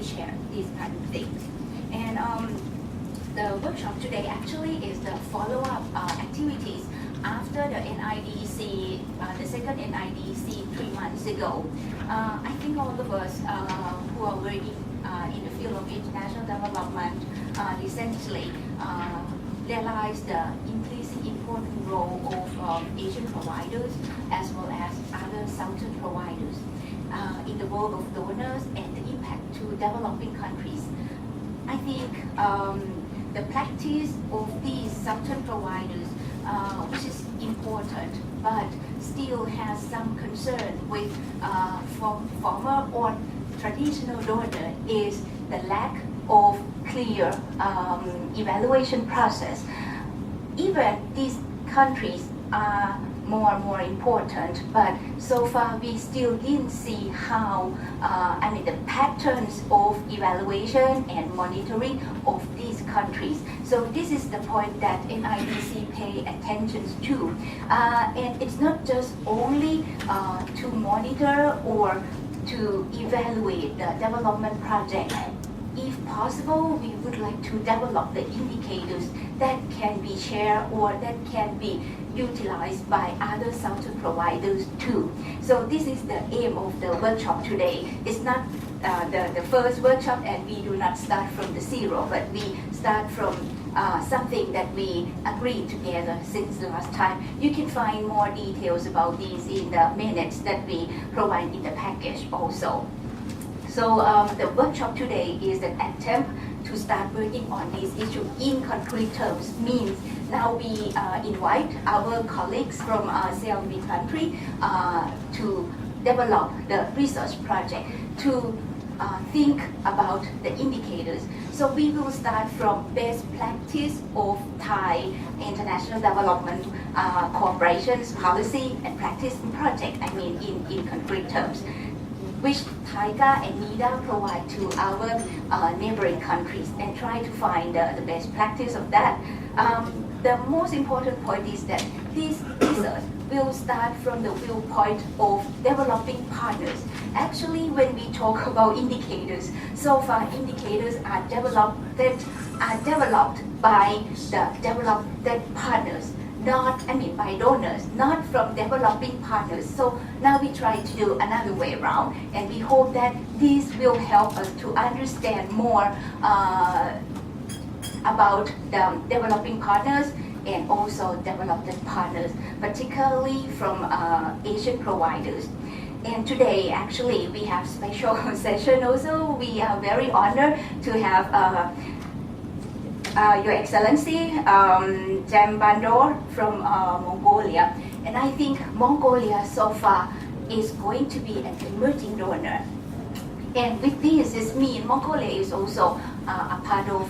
share these kind of things. And the workshop today actually is the follow-up activities after the NIDC, the second NIDC 3 months ago. I think all of us who are working in the field of international development recently realized the increasingly important role of Asian providers as well as other Southern providers in the world of donors and the impact to developing countries. I think the practice of these Southern providers, which is important, but still has some concern with former or traditional donor, is the lack of clear evaluation process. Even these countries are more and more important, but so far we still didn't see how, the patterns of evaluation and monitoring of these countries. So this is the point that NIDC pay attention to. And it's not just only to monitor or to evaluate the development project. If possible, we would like to develop the indicators that can be shared or that can be utilized by other Southern providers too. So this is the aim of the workshop today. It's not the first workshop, and we do not start from the zero, but we start from something that we agreed together since the last time. You can find more details about these in the minutes that we provide in the package also. So the workshop today is an attempt to start working on this issue in concrete terms. Means now we invite our colleagues from CLV country to develop the research project to think about the indicators. So we will start from best practice of Thai international development corporations, policy and practice and project, in concrete terms, which TICA and NIDA provide to our neighboring countries, and try to find the best practice of that. The most important point is that this research will start from the viewpoint of developing partners. Actually, when we talk about indicators, so far indicators are developed by the developed partners, not by donors, not from developing partners. So now we try to do another way around, and we hope that this will help us to understand more about the developing partners and also developed partners, particularly from Asian providers. And today, actually, we have special session also. We are very honored to have Your Excellency, Jem Bandor from Mongolia. And I think Mongolia so far is going to be an emerging donor. And with this, it means Mongolia is also a part of,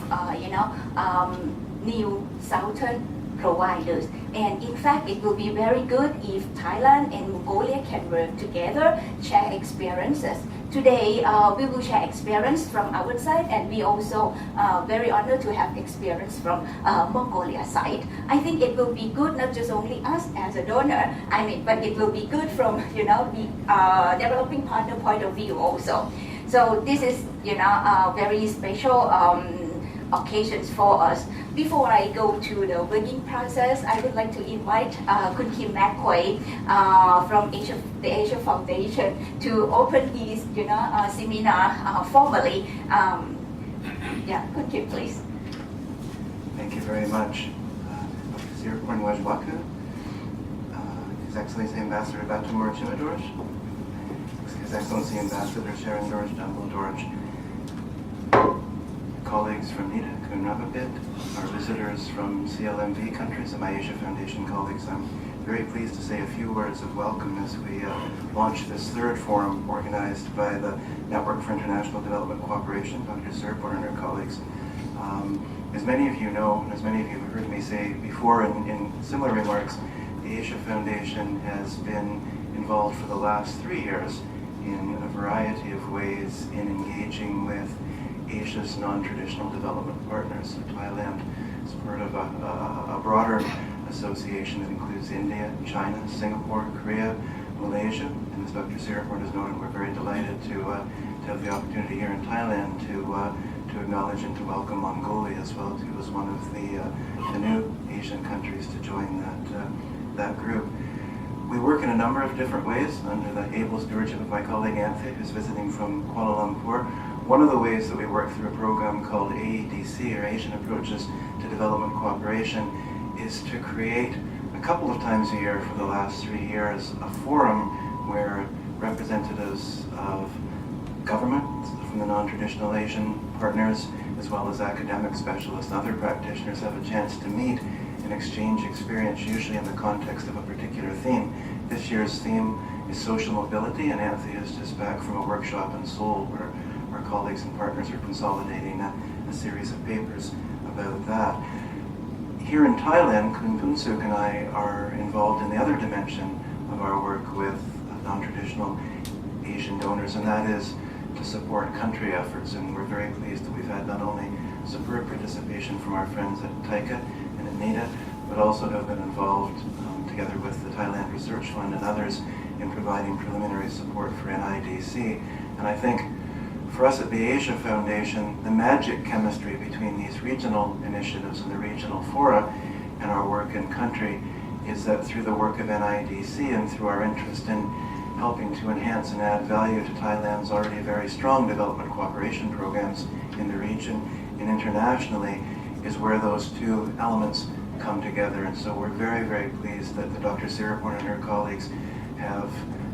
new Southern providers. And in fact, it will be very good if Thailand and Mongolia can work together, share experiences. Today, we will share experience from our side, and we also very honored to have experience from Mongolia side. I think it will be good, not just only us as a donor, but it will be good from, the developing partner point of view also. So this is, a very special occasions for us. Before I go to the working process, I would like to invite Kun Kim Makway from the Asia Foundation to open his seminar formally. Kun Kim, please. Thank you very much. Sirkorn Wajwaku, His Excellency Ambassador Batumur Chimadorj, His Excellency Ambassador Sharon Dorj Dumbledorj, colleagues from NIDA, Kunrababit, our visitors from CLMV countries, and my Asia Foundation colleagues. I'm very pleased to say a few words of welcome as we launch this third forum organized by the Network for International Development Cooperation, Dr. Sirpur and her colleagues. As many of you know, and as many of you have heard me say before in similar remarks, the Asia Foundation has been involved for the last 3 years in a variety of ways in engaging with Asia's non-traditional development partners. Thailand is part of a broader association that includes India, China, Singapore, Korea, Malaysia, and as Dr. Siripur has noted, we're very delighted to to have the opportunity here in Thailand to acknowledge and to welcome Mongolia as well too as one of the new Asian countries to join that group. We work in a number of different ways under the able stewardship of my colleague Anthony, who's visiting from Kuala Lumpur. One of the ways that we work through a program called AEDC, or Asian Approaches to Development Cooperation, is to create a couple of times a year for the last 3 years a forum where representatives of government from the non-traditional Asian partners, as well as academic specialists and other practitioners, have a chance to meet and exchange experience, usually in the context of a particular theme. This year's theme is social mobility, and Anthony is just back from a workshop in Seoul where our colleagues and partners are consolidating a series of papers about that. Here in Thailand, Kun Punsuk and I are involved in the other dimension of our work with non-traditional Asian donors, and that is to support country efforts. And we're very pleased that we've had not only superb participation from our friends at TICA and at NADA, but also have been involved together with the Thailand Research Fund and others in providing preliminary support for NIDC. And I think for us at the Asia Foundation, the magic chemistry between these regional initiatives and the regional fora and our work in country is that through the work of NIDC and through our interest in helping to enhance and add value to Thailand's already very strong development cooperation programs in the region and internationally, is where those two elements come together. And so we're very, very pleased that Dr. Siraporn and her colleagues have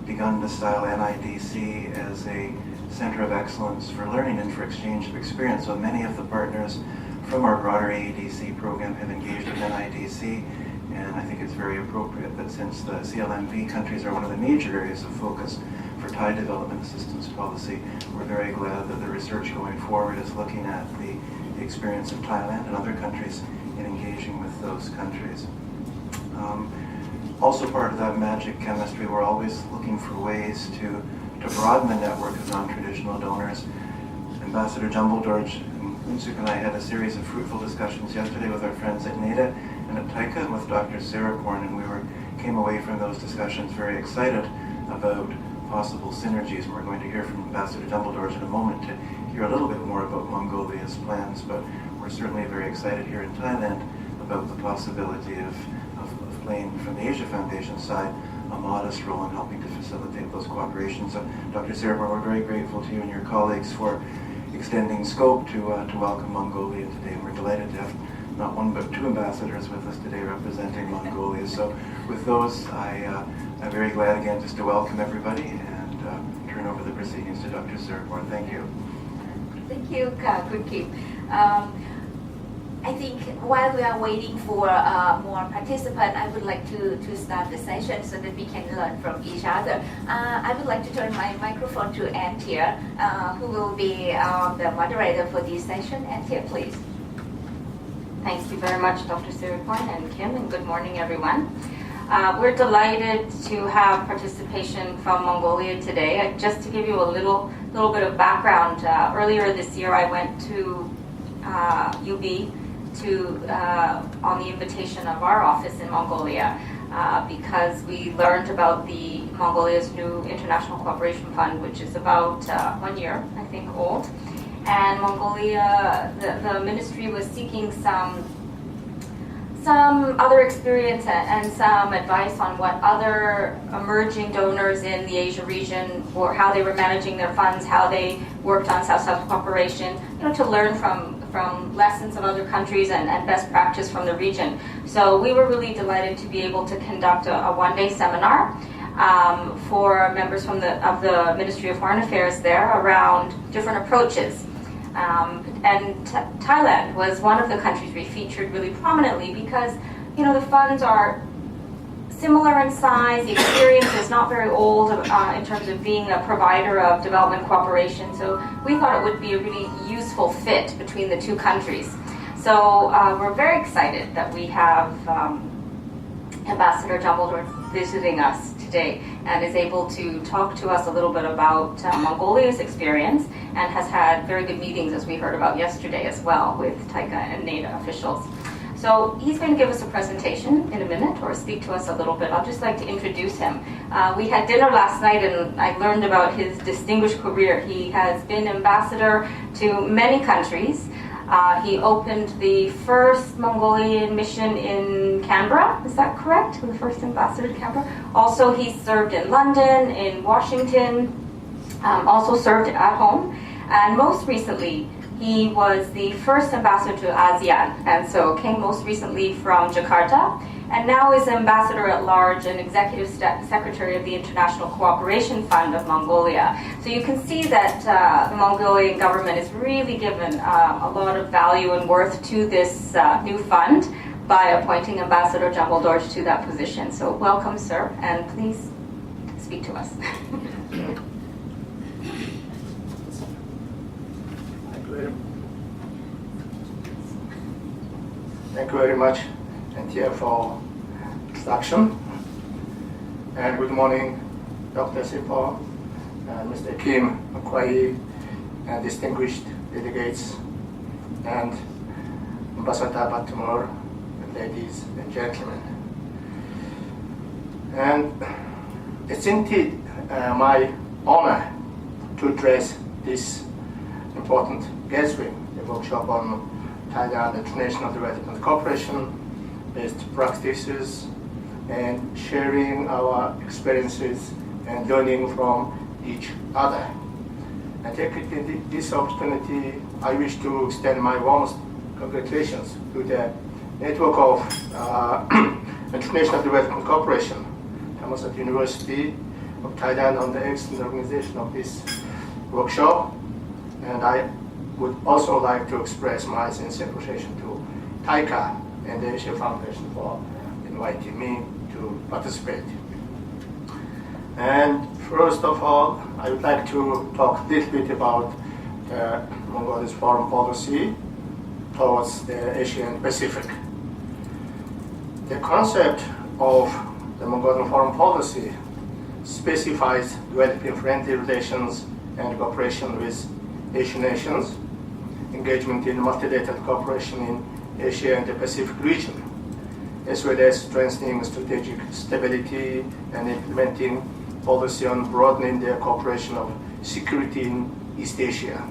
begun to style NIDC as a center of excellence for learning and for exchange of experience. So many of the partners from our broader AEDC program have engaged with NIDC, and I think it's very appropriate that since the CLMV countries are one of the major areas of focus for Thai development assistance policy, we're very glad that the research going forward is looking at the experience of Thailand and other countries in engaging with those countries. Also part of that magic chemistry, we're always looking for ways to broaden the network of non-traditional donors. Ambassador Jumbledorj and Unsuk and I had a series of fruitful discussions yesterday with our friends at NADA and at TICA and with Dr. Siraporn, and we came away from those discussions very excited about possible synergies. And we're going to hear from Ambassador Jumbledorj in a moment to hear a little bit more about Mongolia's plans, but we're certainly very excited here in Thailand about the possibility of playing from the Asia Foundation side a modest role in helping to facilitate those cooperations. So, Dr. Siraporn, we're very grateful to you and your colleagues for extending scope to welcome Mongolia today. And we're delighted to have not one but two ambassadors with us today representing Mongolia. So with those, I'm very glad again just to welcome everybody and turn over the proceedings to Dr. Siraporn. Thank you. Thank you, Kun Kim. I think while we are waiting for more participants, I would like to start the session so that we can learn from each other. I would like to turn my microphone to Antia, who will be the moderator for this session. Antia, please. Thank you very much, Dr. Siraporn and Kim, and good morning, everyone. We're delighted to have participation from Mongolia today. Just to give you a little bit of background, earlier this year I went to UB on the invitation of our office in Mongolia because we learned about the Mongolia's new International Cooperation Fund, which is about 1 year, I think, old. And Mongolia, the ministry was seeking some other experience and some advice on what other emerging donors in the Asia region, or how they were managing their funds, how they worked on South-South cooperation, to learn from lessons of other countries and best practice from the region. So we were really delighted to be able to conduct a one-day seminar for members of the Ministry of Foreign Affairs there around different approaches. And Thailand was one of the countries we featured really prominently because, the funds are similar in size, the experience is not very old in terms of being a provider of development cooperation, so we thought it would be a really useful fit between the two countries. So we're very excited that we have Ambassador Jumbledorj visiting us today and is able to talk to us a little bit about Mongolia's experience, and has had very good meetings, as we heard about yesterday as well, with TICA and NADA officials. So he's going to give us a presentation in a minute or speak to us a little bit. I'd just like to introduce him. We had dinner last night and I learned about his distinguished career. He has been ambassador to many countries. He opened the first Mongolian mission in Canberra, is that correct? The first ambassador to Canberra. Also, he served in London, in Washington, also served at home. And most recently, he was the first ambassador to ASEAN, and so came most recently from Jakarta, and now is ambassador at large and executive secretary of the International Cooperation Fund of Mongolia. So you can see that the Mongolian government has really given a lot of value and worth to this new fund by appointing Ambassador Jambal Dorj to that position. So welcome, sir, and please speak to us. Thank you very much, Antia, for introduction. And good morning, Dr. Sipo, and Mr. Kim, Kwai, and distinguished delegates, and Ambassador Batumur, ladies and gentlemen. And it's indeed my honor to address this important gathering, the workshop on Thailand International Development Cooperation, best practices, and sharing our experiences and learning from each other. And taking this opportunity, I wish to extend my warmest congratulations to the network of International Development Cooperation, Thammasat University of Thailand, on the excellent organization of this workshop. And I would also like to express my sincere appreciation to TAICA and the Asia Foundation for inviting me to participate. And first of all, I would like to talk a little bit about the Mongolia's foreign policy towards the Asian Pacific. The concept of the Mongolian foreign policy specifies developing friendly relations and cooperation with Asian nations, engagement in multilateral cooperation in Asia and the Pacific region, as well as strengthening strategic stability and implementing policy on broadening the cooperation of security in East Asia.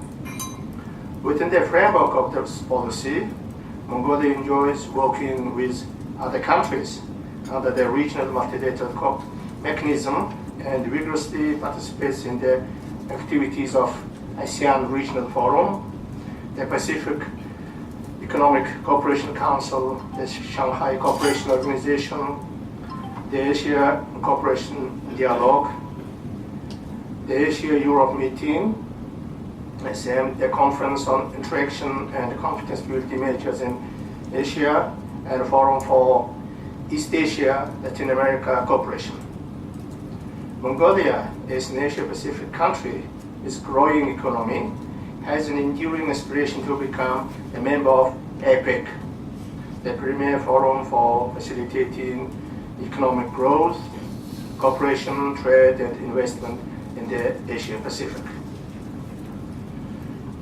Within the framework of this policy, Mongolia enjoys working with other countries under the regional multilateral mechanism and vigorously participates in the activities of ASEAN Regional Forum, the Pacific Economic Cooperation Council, the Shanghai Cooperation Organization, the Asia Cooperation Dialogue, the Asia-Europe meeting, SM, the Conference on Interaction and Competence Building Measures in Asia, and a Forum for East Asia, Latin America Cooperation. Mongolia, as an Asia-Pacific country, is a growing economy, has an enduring aspiration to become a member of APEC, the premier forum for facilitating economic growth, cooperation, trade, and investment in the Asia-Pacific.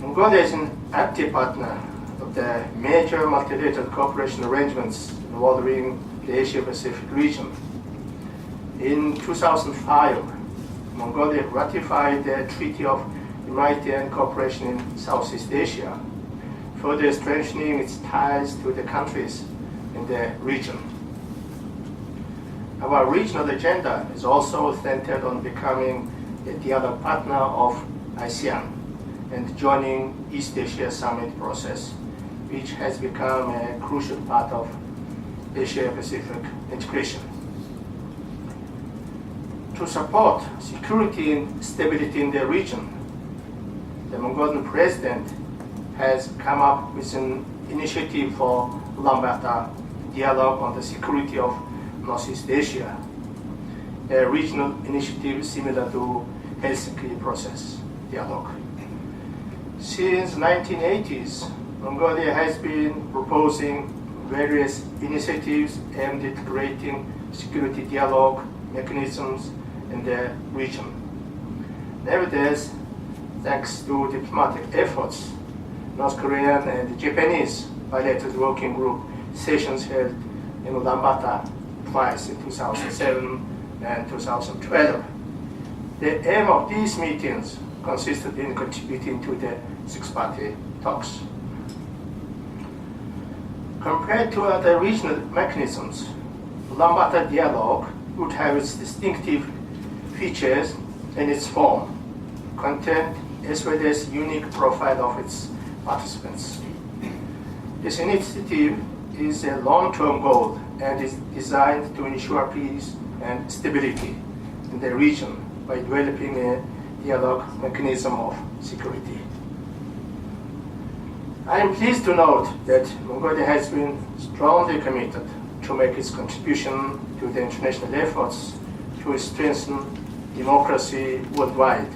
Mongolia is an active partner of the major multilateral cooperation arrangements involving the Asia-Pacific region. In 2005, Mongolia ratified the Treaty of Unity and Cooperation in Southeast Asia, further strengthening its ties to the countries in the region. Our regional agenda is also centered on becoming a dialogue partner of ASEAN and joining East Asia Summit process, which has become a crucial part of Asia-Pacific integration. To support security and stability in the region, the Mongolian president has come up with an initiative for Ulaanbaatar dialogue on the security of Northeast Asia, a regional initiative similar to Helsinki process dialogue. Since 1980s, Mongolia has been proposing various initiatives aimed at creating security dialogue mechanisms in the region. Nevertheless, thanks to diplomatic efforts, North Korean and Japanese bilateral working group sessions held in Ulaanbaatar twice in 2007 and 2012. The aim of these meetings consisted in contributing to the six-party talks. Compared to other regional mechanisms, Ulaanbaatar dialogue would have its distinctive features in its form, content, as well as unique profile of its participants. This initiative is a long-term goal and is designed to ensure peace and stability in the region by developing a dialogue mechanism of security. I am pleased to note that Mongolia has been strongly committed to make its contribution to the international efforts to strengthen democracy worldwide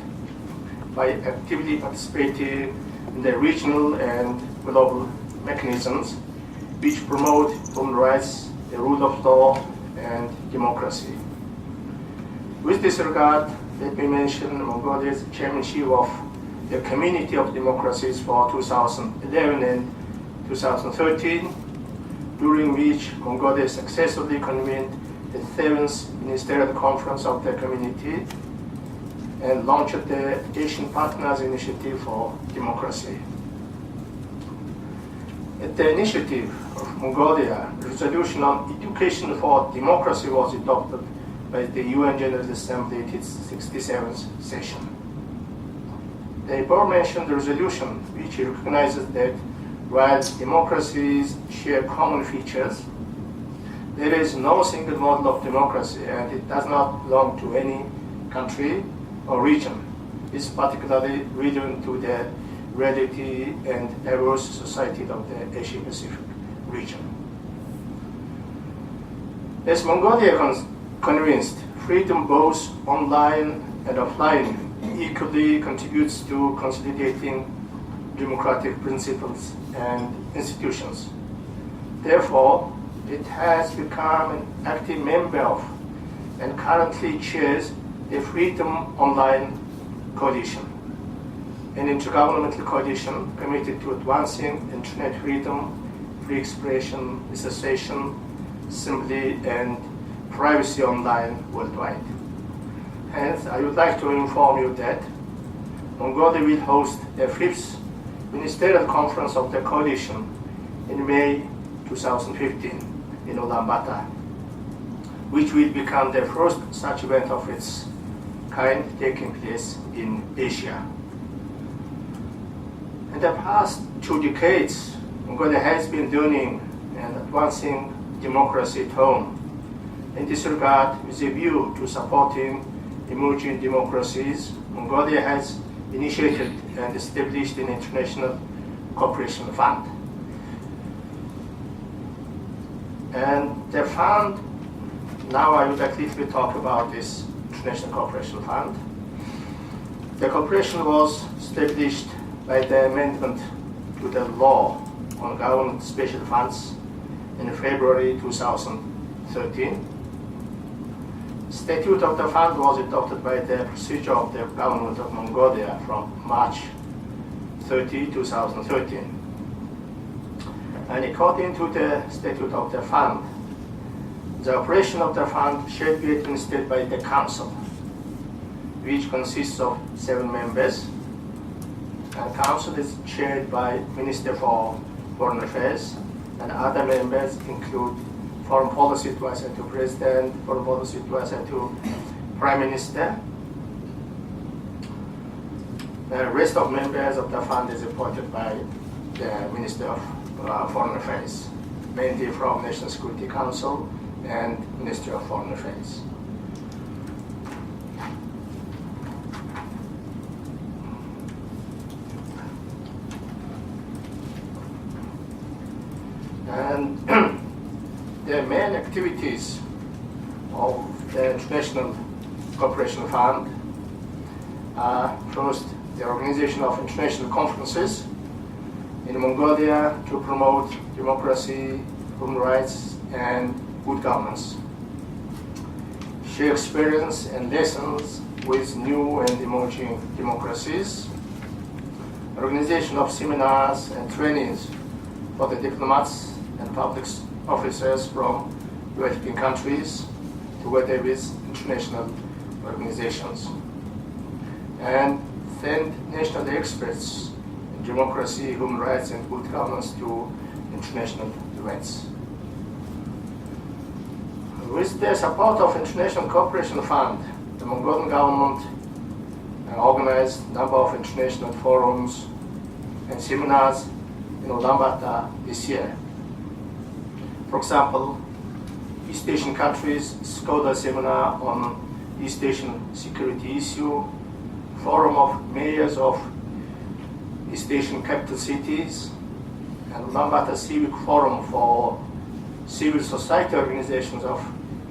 by actively participating in the regional and global mechanisms which promote human rights, the rule of law, and democracy. With this regard, let me mention Mongolia's chairmanship of the Community of Democracies for 2011 and 2013, during which Mongolia successfully convened the 7th Ministerial Conference of the Community and launched the Asian Partners Initiative for Democracy. At the initiative of Mongolia, a resolution on education for democracy was adopted by the UN General Assembly at its 67th session. The above-mentioned resolution, which recognizes that while democracies share common features, there is no single model of democracy and it does not belong to any country or region. It's particularly relevant to the reality and diverse society of the Asia-Pacific region. As Mongolia convinced, freedom both online and offline equally contributes to consolidating democratic principles and institutions. Therefore, it has become an active member of and currently chairs the Freedom Online Coalition, an intergovernmental coalition committed to advancing internet freedom, free expression, association, assembly, and privacy online worldwide. Hence, I would like to inform you that Mongolia will host the 5th Ministerial Conference of the Coalition in May 2015 in Ulaanbaatar, which will become the first such event of its kind taking place in Asia. In the past 2 decades, Mongolia has been doing and advancing democracy at home. In this regard, with a view to supporting emerging democracies, Mongolia has initiated and established an international cooperation fund. And the fund, now I would like to talk about this international cooperation fund. The cooperation was established by the amendment to the law on government special funds in February 2013. Statute of the fund was adopted by the procedure of the government of Mongolia from March 30, 2013. And according to the statute of the fund, the operation of the fund shall be administered by the council, which consists of 7 members. And council is chaired by Minister for Foreign Affairs, and other members include Foreign Policy Advisor to President, Foreign Policy Advisor to Prime Minister. The rest of members of the fund is appointed by the Minister of Foreign Affairs, mainly from National Security Council and Ministry of Foreign Affairs. And the main activities of the International Cooperation Fund are first the organization of international conferences in Mongolia to promote democracy, human rights, and good governance. Share experience and lessons with new and emerging democracies. Organization of seminars and trainings for the diplomats and public officers from developing countries together with international organizations, and send national experts in democracy, human rights, and good governance to international events. With the support of International Cooperation Fund, the Mongolian government organized a number of international forums and seminars in Ulaanbaatar this year. For example, East Asian countries scholar seminar on East Asian security issue, forum of mayors of East Asian capital cities, and Ulaanbaatar Civic Forum for civil society organizations of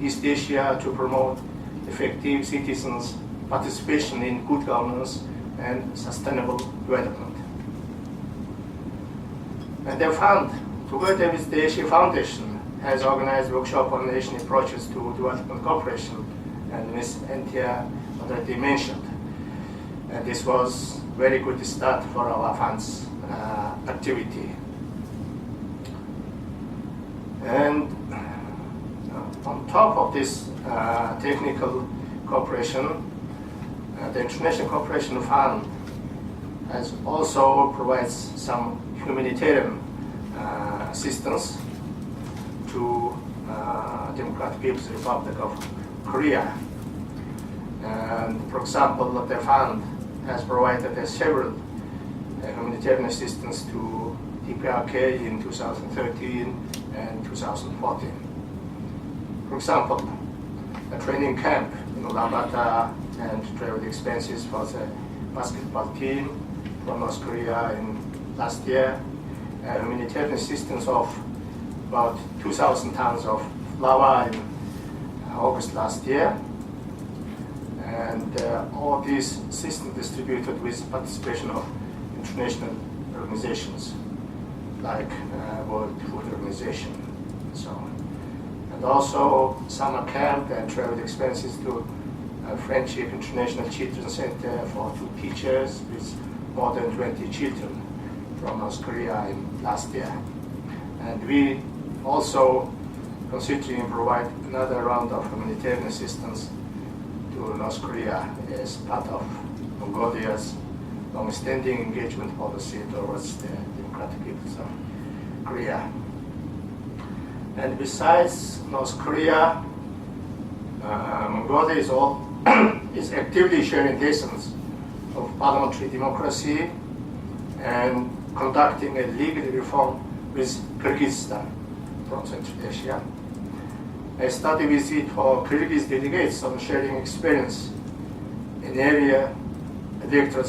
East Asia to promote effective citizens' participation in good governance and sustainable development. And the fund, together with the Asia Foundation, has organized a workshop on Asian approaches to development cooperation, and Ms. Antia already mentioned. And this was very good start for our fund's activity. And on top of this technical cooperation, the International Cooperation Fund has also provides some humanitarian assistance to Democratic People's Republic of Korea. And for example, the fund has provided several humanitarian assistance to DPRK in 2013 and 2014. For example, a training camp in Ulaanbaatar and travel expenses for the basketball team from North Korea in last year, humanitarian assistance of about 2,000 tons of flour in August last year, and all these systems distributed with participation of international organizations like World Food Organization and so on. And also summer camp and travel expenses to Friendship International Children's Center for 2 teachers with more than 20 children from North Korea in last year. And we also considering provide another round of humanitarian assistance to North Korea as part of Mongolia's long-standing engagement policy towards the Democratic Peoples of Korea. And besides North Korea, Mongolia is actively sharing lessons of parliamentary democracy and conducting a legal reform with Kyrgyzstan from Central Asia. A study visit for Kyrgyz delegates on sharing experience in area electoral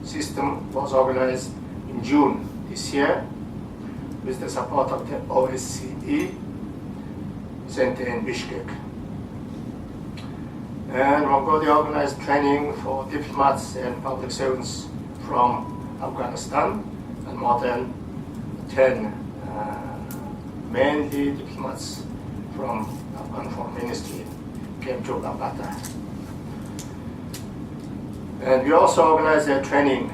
system was organized in June this year with the support of the OSCE Center in Bishkek. And Mongolia organized training for diplomats and public servants from Afghanistan, and more than 10 mainly diplomats from Afghan Foreign Ministry came to Ulaanbaatar. And we also organized a training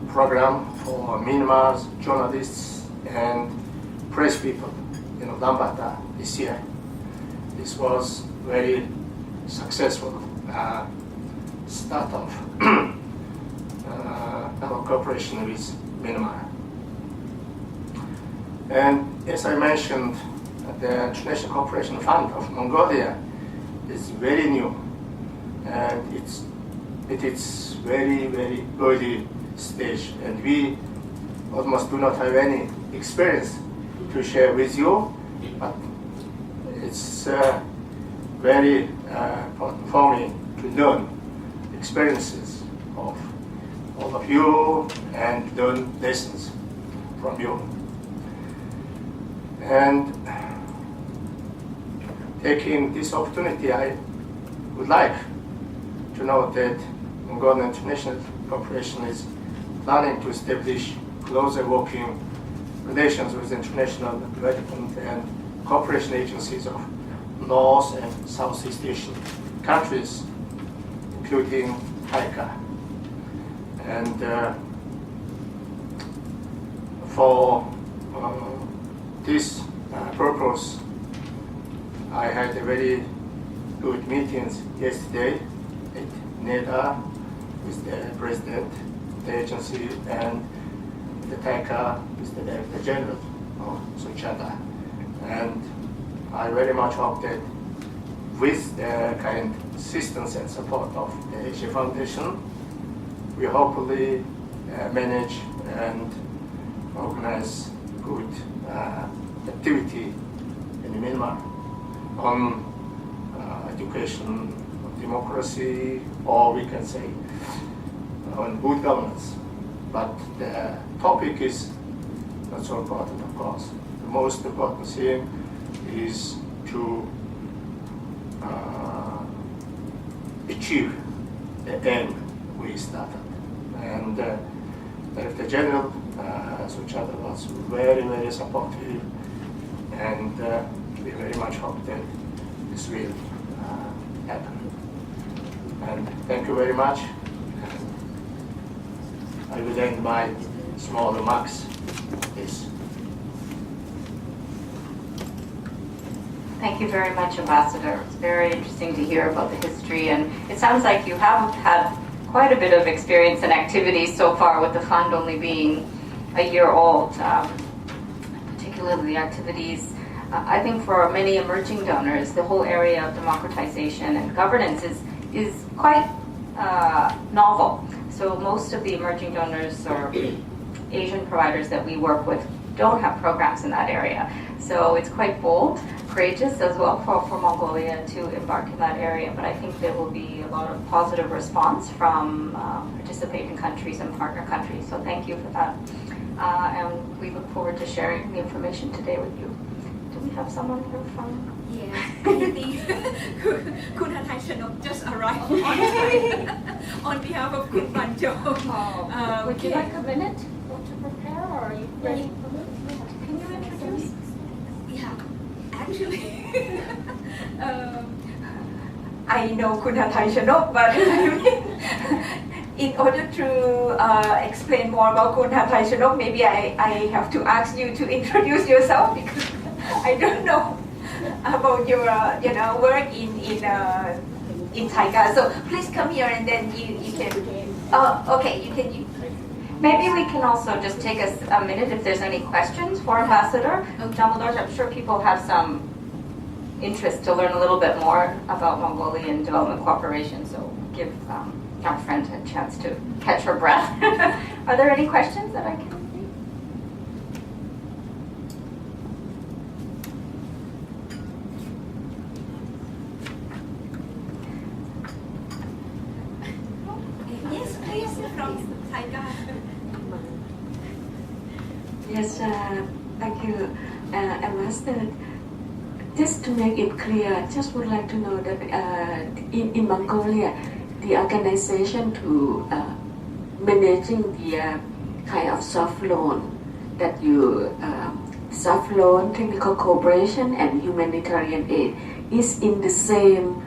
program for Myanmar's journalists and press people in Ulaanbaatar this year. This was very successful start of our cooperation with Myanmar. And as I mentioned, the International Cooperation Fund of Mongolia is very new, and it is very, very early stage, and we almost do not have any experience to share with you, but it's very important for me to learn experiences of all of you and learn lessons from you. And taking this opportunity, I would like to note that Mongolian International Corporation is planning to establish closer working relations with international development and cooperation agencies of North and Southeast Asian countries, including ICA. And for this purpose, I had a very good meetings yesterday at NEDA with the president, the agency, and the TACA with the Director General of Suchata. And I very much hope that with the kind assistance and support of the Asia Foundation, we hopefully manage and organize good activity in Myanmar on education, on democracy, or we can say on good governance. But the topic is not so important, of course. The most important thing is to achieve the aim we started. And Director General Suchata was very, very supportive, and we very much hope that this will happen. And thank you very much. I will end my small remarks. Please. Thank you very much, Ambassador. It's very interesting to hear about the history, and it sounds like you have had quite a bit of experience and activities so far with the fund only being a year old, particularly the activities. I think for many emerging donors, the whole area of democratization and governance is quite novel. So most of the emerging donors or Asian providers that we work with don't have programs in that area. So it's quite bold, courageous as well for Mongolia to embark in that area. But I think there will be a lot of positive response from participating countries and partner countries. So thank you for that. And we look forward to sharing the information today with you. Do we have someone here from? Yeah, I think Kun Hathai Chanok just arrived on behalf of Kun Banjo. Would you like a minute to prepare, or are you ready? Can you introduce? Yeah, actually, I know Kun Hathai Chanok, but in order to explain more about Kun Hathai Chanok, maybe I have to ask you to introduce yourself, because I don't know about your work in Taiga. So please come here, and then you can. Okay, you can. Maybe we can also just take us a minute if there's any questions for Ambassador Dumbledore. I'm sure people have some interest to learn a little bit more about Mongolian development cooperation. So give our friend a chance to catch her breath. Are there any questions that I can? Yes, please, from Taiga. Yes, thank you, Ambassador. Just to make it clear, just would like to know that in Mongolia, the organization to managing the kind of soft loan that you soft loan, technical cooperation, and humanitarian aid is in the same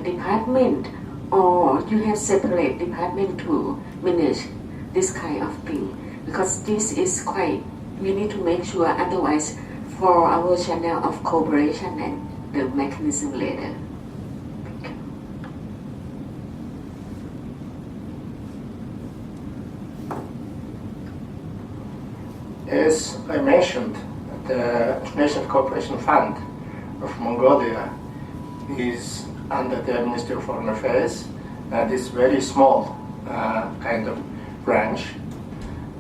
department, or you have separate department to manage this kind of thing? Because this is quite, we need to make sure, otherwise for our channel of cooperation and the mechanism later. As I mentioned, the International Cooperation Fund of Mongolia is under the Ministry of Foreign Affairs, and it's very small kind of branch.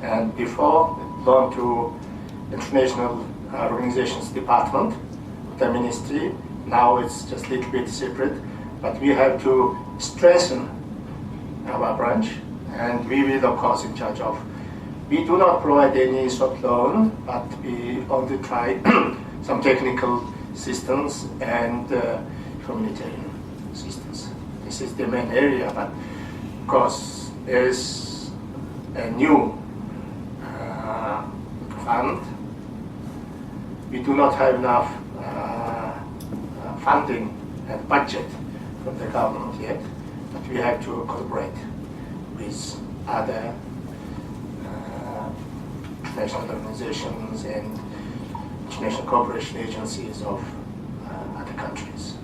And before it belonged to International Organizations Department, the ministry. Now it's just a little bit separate, but we have to strengthen our branch, and we will, of course, in charge of. We do not provide any soft loan, but we only try some technical assistance and humanitarian assistance. This is the main area, but of course there is a new fund. We do not have enough funding and budget from the government yet, but we have to cooperate with other international organizations and international cooperation agencies of other countries.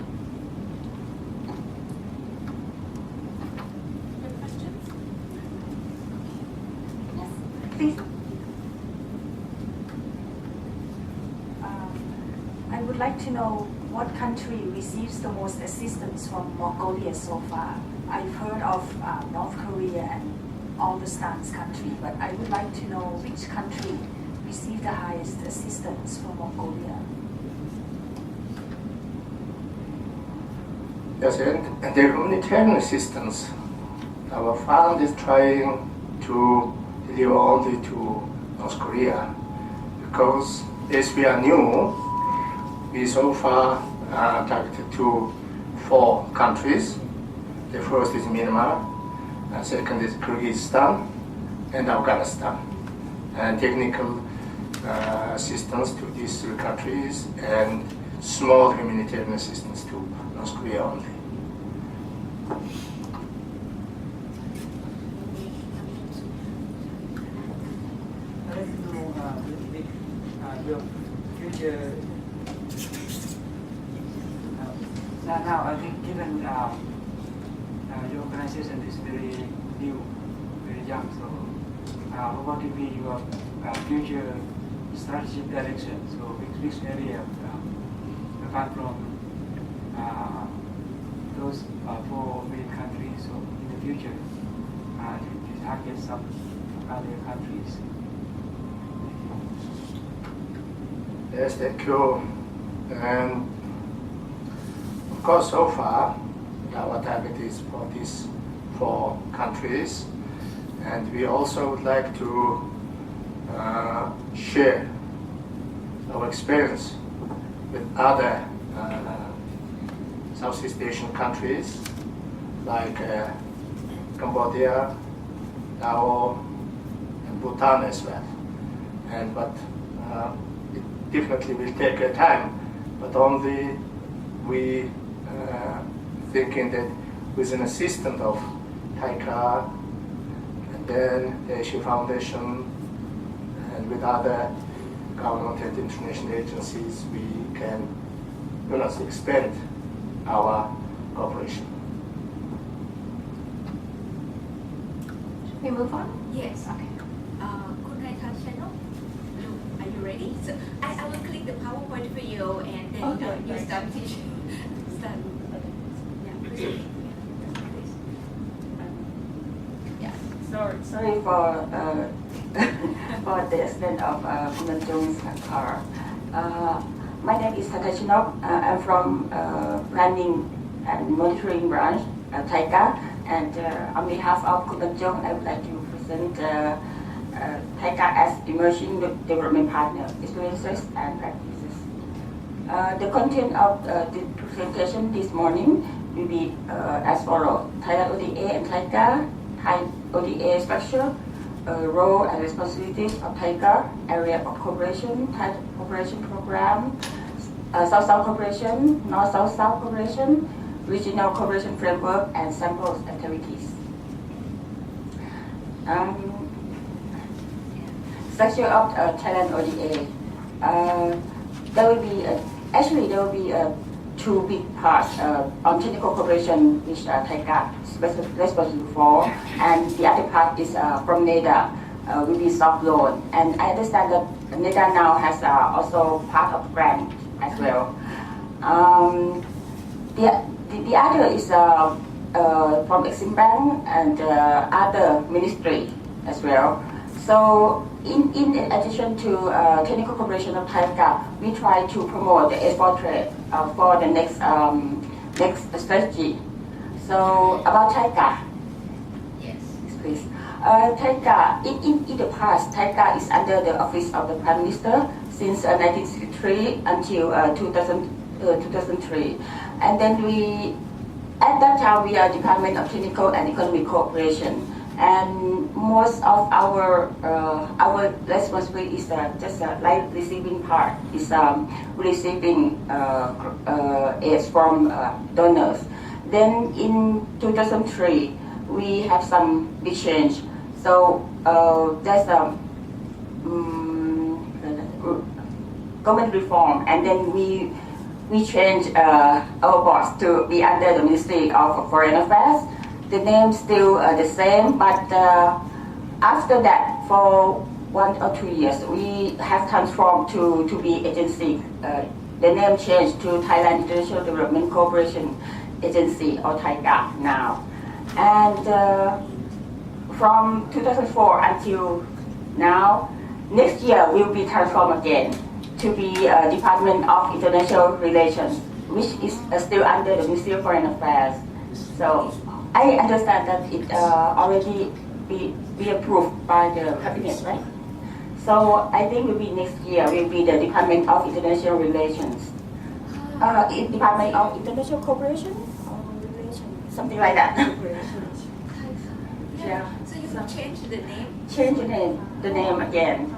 Any questions? Yes. Please. I would like to know what country receives the most assistance from Mongolia so far. I've heard of North Korea and all the stance country, but I would like to know which country received the highest assistance from Mongolia. Yes, and the humanitarian assistance, our fund is trying to deliver only to North Korea, because as we are new, we so far are targeted to 4 countries. The first is Myanmar, second is Kyrgyzstan, and Afghanistan. And technical assistance to these 3 countries, and small humanitarian assistance to North Korea only. I'd like to know a little bit your future. Now, I think given your organization is very new, very young, so what will be your future strategic direction? So which area, apart from those 4 main countries, so in the future, to target some other countries? Yes, thank you. And of course, so far, our target is for these 4 countries, and we also would like to share our experience with other Southeast Asian countries like Cambodia, Laos, and Bhutan as well. But it definitely will take time, but only we thinking that with an assistant of TICA and then the Asia Foundation and with other government and international agencies, we can expand our cooperation. Should we move on? Yes. Okay. Could I touch channel? Are you ready? So I will click the PowerPoint for you, and then Okay, you great. start teaching. Start. Yeah, please. Yeah. Sorry for for the accident of Kumajong's car. My name is Takachinok. I'm from Planning and Monitoring Branch, TICA, and on behalf of Kumajong, I would like to present TICA as Emerging Development Partner, Experiences and Practices. The content of the presentation this morning will be as follows: Thailand ODA and TICA, Thai ODA structure, role and responsibilities of TICA, area of cooperation, Thai cooperation program, South-South cooperation, North-South-South cooperation, regional cooperation framework, and samples activities. Structure of Thailand ODA. There will be 2 big parts on technical cooperation, which TICA is responsible for, and the other part is from NEDA, will be soft loan. And I understand that NEDA now has also part of grant as well. The other is from Exim Bank and other ministry as well. So in addition to technical cooperation of TICA, we try to promote the export trade for the next strategy. So about TICA, Yes. please. TICA, in the past, TICA is under the office of the Prime Minister since 1963 until 2003. And then at that time, we are Department of Technical and Economic Cooperation. And most of our responsibility is just like receiving part, is receiving aid from donors. Then in 2003, we have some big change. So there's government reform, and then we changed our boss to be under the Ministry of Foreign Affairs. The name still the same, but after that, for 1 or 2 years, we have transformed to be agency. The name changed to Thailand International Development Cooperation Agency, or TIGA now. And from 2004 until now, next year will be transformed again to be Department of International Relations, which is still under the Ministry of Foreign Affairs. So I understand that it already be approved by the cabinet, right? So I think will be next year will be the Department of International Relations, Department of International Cooperation or Relations, something like that. Yeah. So you will change the name? Change the name again.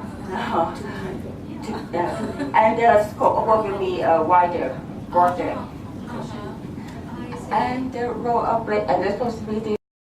And the scope of work will be wider, broader. And the role of and responsibility